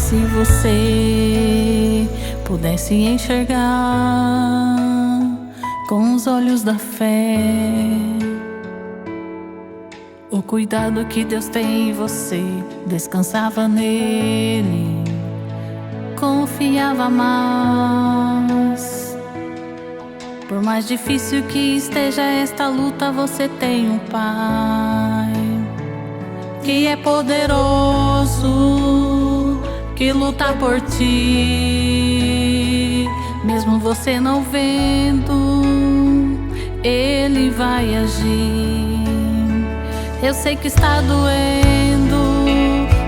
se você pudesse enxergar com os olhos da fé o cuidado que Deus tem em você, descansava nele, confiava mais. Por mais difícil que esteja esta luta, você tem um Pai que é poderoso, que luta por ti. Mesmo você não vendo, Ele vai agir. Eu sei que está doendo,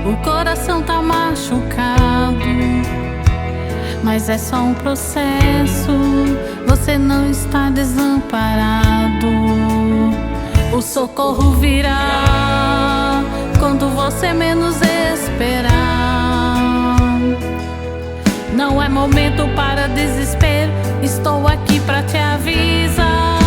o coração tá machucado, mas é só um processo, você não está desamparado. O socorro virá quando você menos esperar. Não é momento para desespero, estou aqui pra te avisar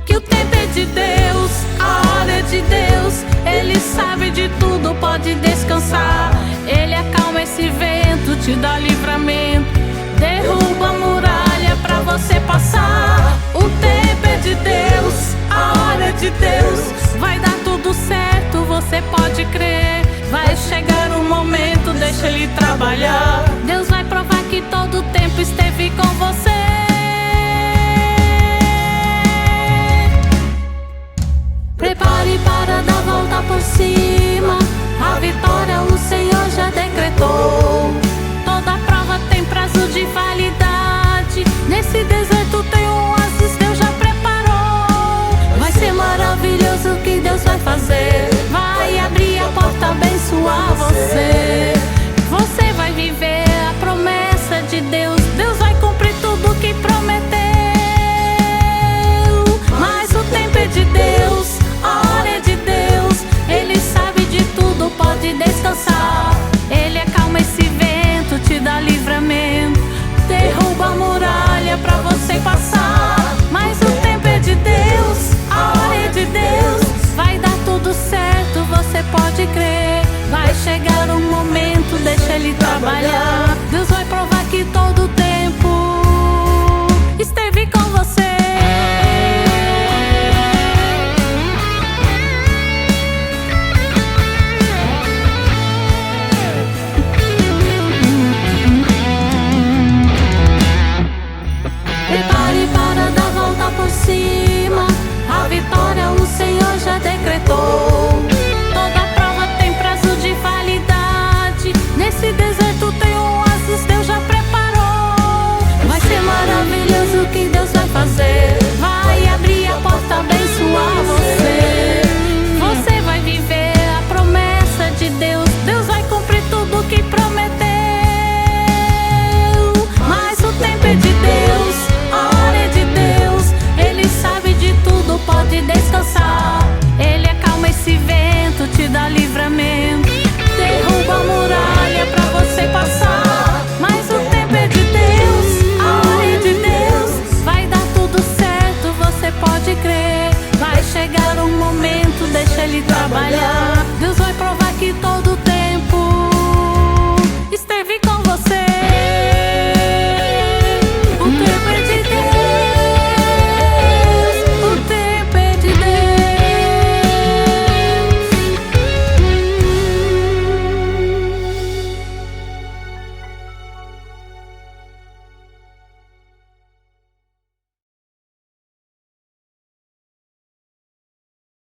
que o tempo é de Deus, a hora é de Deus. Ele sabe de tudo, pode descansar. Ele acalma esse vento, te dá livramento, derruba a muralha pra você passar. O tempo é de Deus, a hora é de Deus. Vai dar tudo certo, você pode crer. Vai chegar um momento, deixa Ele trabalhar. Deus vai provar que todo o tempo esteve com você. Prepare para dar volta por cima, a vitória o Senhor já decretou. Toda prova tem prazo de validade, nesse deserto tem um oásis, Deus já preparou. Vai ser maravilhoso o que Deus vai fazer, vai abrir a porta, abençoar você. Você vai viver a promessa de Deus, Deus vai cumprir tudo que prometeu. Mas o tempo é de Deus, a hora é de Deus. Ele sabe de tudo, pode descansar. Ele acalma esse vento, te dá livramento, derruba a muralha pra você passar. Mas o tempo é de Deus, a hora é de Deus. Vai dar tudo certo, você pode crer. Vai chegar um momento, deixa Ele trabalhar. Deus vai provar que todo o tempo esteve com você. Prepare para dar volta por cima, a vitória o Senhor já decretou. Toda prova tem prazo de validade, nesse deserto tem um oásis, Deus já preparou. Vai ser maravilhoso o que Deus vai fazer, vai abrir a porta, abençoar você. Você vai viver a promessa de Deus, Deus vai cumprir tudo que prometeu. Mas o tempo é de Deus, a hora é de Deus. Ele sabe de tudo, pode descansar. Ele acalma esse vento, te dá livramento, derruba a muralha pra você passar. Mas o tempo é de Deus, a hora é de Deus. Vai dar tudo certo, você pode crer. Vai chegar um momento, deixa Ele trabalhar. Deus vai provar que todo